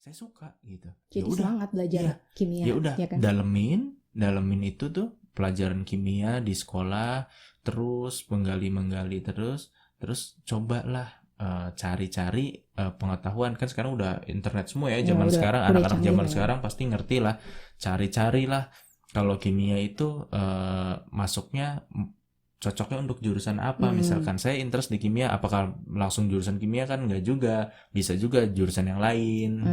saya suka gitu. Jadi Yaudah, semangat belajar kimia. Ya udah, ya kan? dalemin itu tuh pelajaran kimia di sekolah, terus menggali terus cobalah cari-cari pengetahuan. Kan sekarang udah internet semua ya, zaman sekarang, anak-anak zaman sekarang pasti ngerti lah. Cari-carilah kalau kimia itu masuknya cocoknya untuk jurusan apa. Misalkan saya interest di kimia, apakah langsung jurusan kimia? Kan enggak juga, bisa juga jurusan yang lain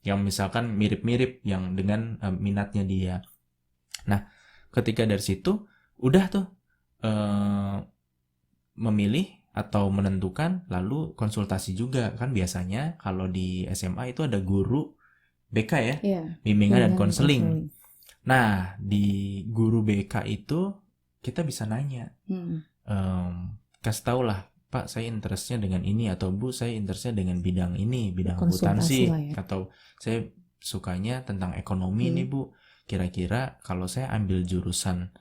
yang misalkan mirip-mirip yang dengan minatnya dia. Nah, ketika dari situ udah tuh memilih atau menentukan, lalu konsultasi juga. Kan biasanya kalau di SMA itu ada guru BK ya, bimbingan dan konseling. Nah, di guru BK itu kita bisa nanya, kasih tau lah, Pak saya interestnya dengan ini, atau Bu saya interestnya dengan bidang ini, bidang akuntansi, atau saya sukanya tentang ekonomi nih Bu, kira-kira kalau saya ambil jurusan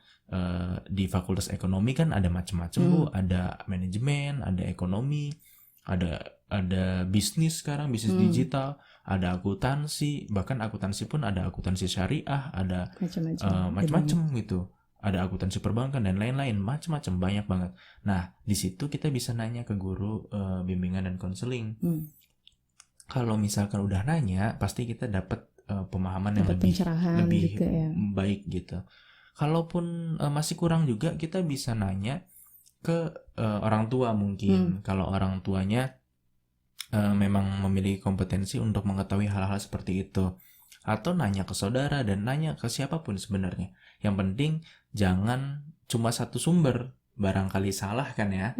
di fakultas ekonomi kan ada macam-macam Bu, ada manajemen, ada ekonomi, ada bisnis sekarang, bisnis digital, ada akuntansi, bahkan akuntansi pun ada akuntansi syariah, ada macam-macam gitu, ada akuntansi perbankan dan lain-lain, macam-macam, banyak banget. Nah di situ kita bisa nanya ke guru bimbingan dan konseling. Kalau misalkan udah nanya, pasti kita dapat pemahaman yang lebih juga, baik gitu. Kalaupun masih kurang juga, kita bisa nanya ke orang tua mungkin. Kalau orang tuanya memang memiliki kompetensi untuk mengetahui hal-hal seperti itu, atau nanya ke saudara dan nanya ke siapapun sebenarnya. Yang penting jangan cuma satu sumber, barangkali salah kan ya.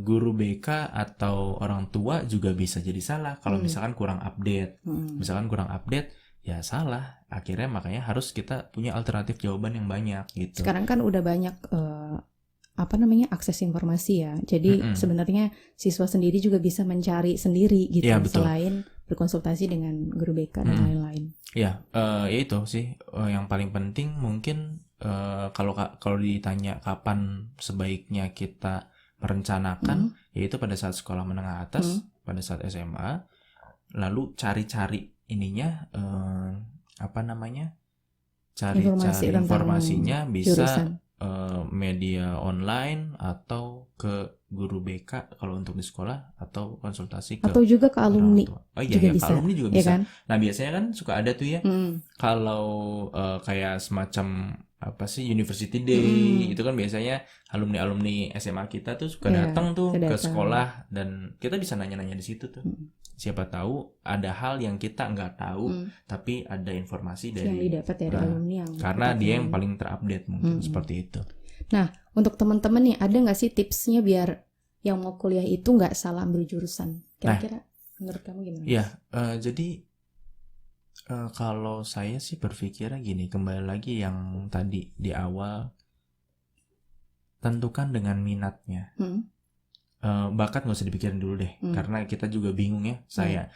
Guru BK atau orang tua juga bisa jadi salah kalau misalkan kurang update. Misalkan kurang update, ya salah. Akhirnya makanya harus kita punya alternatif jawaban yang banyak gitu. Sekarang kan udah banyak akses informasi ya. Jadi sebenarnya siswa sendiri juga bisa mencari sendiri gitu, selain berkonsultasi dengan guru BK dan lain-lain. Ya itu sih yang paling penting. Mungkin kalau ditanya kapan sebaiknya kita merencanakan, yaitu pada saat sekolah menengah atas, pada saat SMA, lalu cari-cari ininya cari informasinya bisa jurusan. Media online atau ke guru BK kalau untuk di sekolah, atau konsultasi ke, atau juga ke alumni. Juga bisa. Ke alumni juga bisa. Kan? Nah biasanya kan suka ada tuh ya, kalau kayak semacam University Day, itu kan biasanya alumni SMA kita tuh suka datang tuh ke sekolah, dan kita bisa nanya-nanya di situ tuh. Siapa tahu ada hal yang kita nggak tahu, tapi ada informasi yang didapat dari alumni yang karena dia yang paling terupdate mungkin, seperti itu. Nah, untuk teman-teman nih, ada nggak sih tipsnya biar yang mau kuliah itu nggak salah ambil jurusan? Kira-kira menurut kamu gimana? Iya, jadi kalau saya sih berpikirnya gini, kembali lagi yang tadi di awal, tentukan dengan minatnya. Bakat nggak usah dipikirin dulu deh, karena kita juga bingung ya. Saya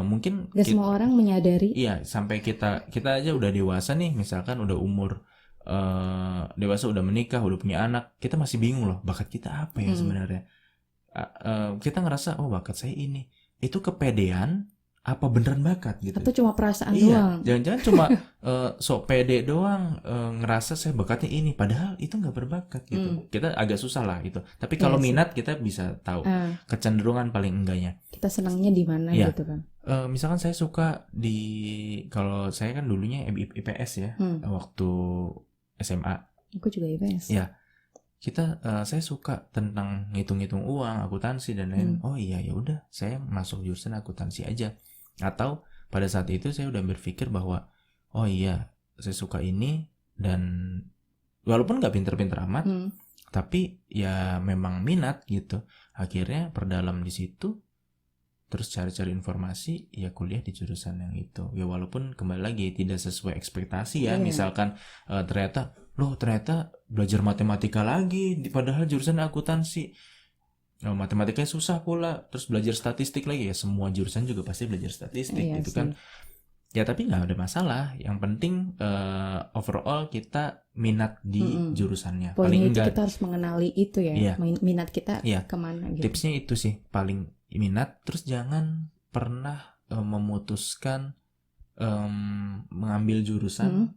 mungkin nggak semua orang menyadari. Iya, sampai kita aja udah dewasa nih, misalkan udah umur dewasa, udah menikah, udah punya anak, kita masih bingung loh, bakat kita apa ya sebenarnya. Kita ngerasa bakat saya ini, itu kepedean apa beneran bakat gitu, atau cuma perasaan doang. Jangan-jangan cuma sok pede doang, ngerasa saya bakatnya ini, padahal itu nggak berbakat gitu. Kita agak susah lah itu. Tapi kalau minat kita bisa tahu kecenderungan paling enggaknya kita senangnya di mana gitu kan. Misalkan saya suka kalau saya kan dulunya IPS ya, waktu SMA. Aku juga IPS. Ya, saya suka tentang ngitung-ngitung uang, akuntansi dan lain. Oh iya, ya udah, saya masuk jurusan akuntansi aja. Atau pada saat itu saya udah berpikir bahwa oh iya, saya suka ini, dan walaupun nggak pinter-pinter amat, tapi ya memang minat gitu. Akhirnya perdalam di situ, terus cari-cari informasi, ya kuliah di jurusan yang itu. Ya walaupun kembali lagi tidak sesuai ekspektasi ya. Misalkan ternyata belajar matematika lagi, padahal jurusan akuntansi. Matematikanya susah pula, terus belajar statistik lagi. Ya semua jurusan juga pasti belajar statistik gitu kan. Ya tapi nggak ada masalah. Yang penting overall kita minat di jurusannya. Paling enggak kita harus mengenali itu ya. Minat kita kemana gitu. Tipsnya itu sih, paling minat. Terus jangan pernah memutuskan mengambil jurusan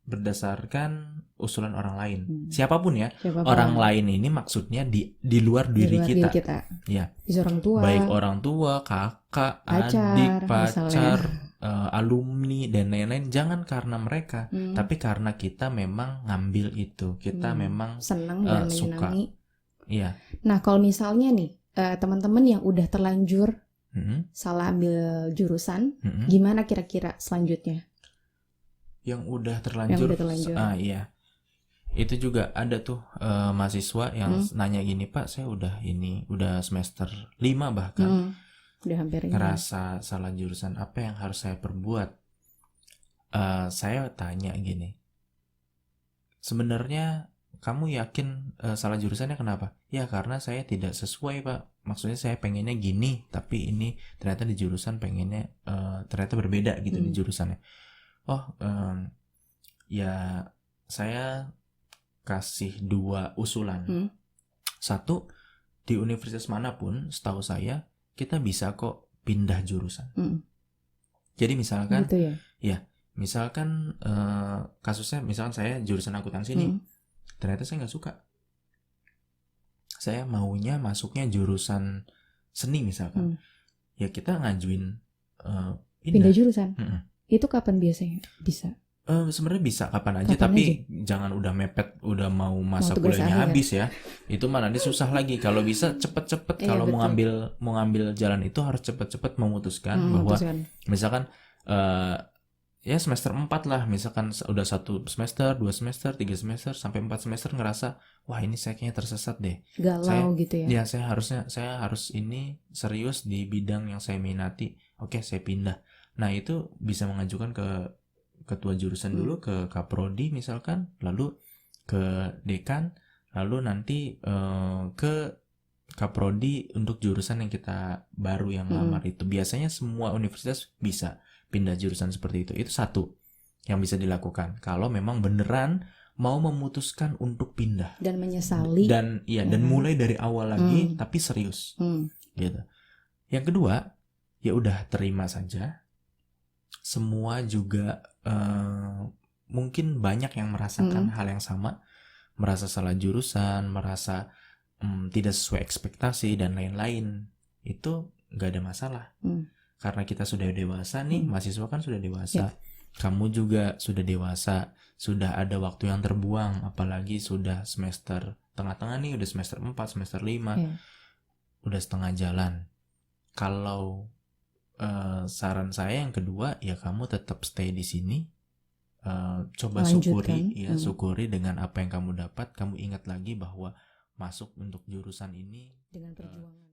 berdasarkan usulan orang lain. Siapapun ya. Orang lain ini maksudnya di luar diri kita. Ya. Orang tua. Baik orang tua, kakak, adik, pacar, alumni dan lain-lain. Jangan karena mereka, tapi karena kita memang ngambil itu. Kita memang senang dan suka. menyenangi. Iya. Nah, kalau misalnya nih teman-teman yang udah terlanjur salah ambil jurusan, gimana kira-kira selanjutnya? Yang udah terlanjur. Iya. Itu juga ada tuh mahasiswa yang nanya gini, Pak, saya udah semester 5 bahkan. Udah hampir ngerasa salah jurusan, apa yang harus saya perbuat? Saya tanya gini, sebenarnya kamu yakin salah jurusannya kenapa? Ya karena saya tidak sesuai, Pak. Maksudnya saya pengennya gini, tapi ini ternyata di jurusan pengennya ternyata berbeda gitu di jurusannya. Ya saya kasih 2 usulan. Satu, di universitas manapun setahu saya kita bisa kok pindah jurusan. Jadi misalkan gitu ya? Misalkan kasusnya misalkan saya jurusan akuntansi nih. Ternyata saya nggak suka. Saya maunya masuknya jurusan seni misalkan. Ya kita ngajuin pindah jurusan. Itu kapan biasanya bisa? Sebenarnya bisa kapan aja, tapi jangan udah mepet, udah mau masa kuliahnya habis ya. Itu mah nanti susah lagi. Kalau bisa cepet-cepet. Kalau mau ngambil jalan itu harus cepet-cepet memutuskan bahwa misalkan ya semester 4 lah, misalkan udah 1 semester, 2 semester, 3 semester, sampai 4 semester ngerasa, wah ini saya kayaknya tersesat deh. Galau gitu ya. Ya saya harus ini serius di bidang yang saya minati. Oke, saya pindah. Nah itu bisa mengajukan ke ketua jurusan dulu, ke kaprodi misalkan, lalu ke dekan, lalu nanti ke kaprodi untuk jurusan yang kita baru yang lamar itu. Biasanya semua universitas bisa pindah jurusan seperti itu. Itu satu yang bisa dilakukan kalau memang beneran mau memutuskan untuk pindah dan menyesali dan mulai dari awal lagi tapi serius gitu. Yang kedua, ya udah terima saja. Semua juga mungkin banyak yang merasakan hal yang sama, merasa salah jurusan, merasa tidak sesuai ekspektasi dan lain-lain. Itu nggak ada masalah. Karena kita sudah dewasa nih, mahasiswa kan sudah dewasa. Kamu juga sudah dewasa, sudah ada waktu yang terbuang, apalagi sudah semester tengah-tengah nih, udah semester 4, semester 5. Udah setengah jalan. Kalau saran saya yang kedua, ya kamu tetap stay di sini. Coba syukuri dengan apa yang kamu dapat. Kamu ingat lagi bahwa masuk untuk jurusan ini dengan perjuangan.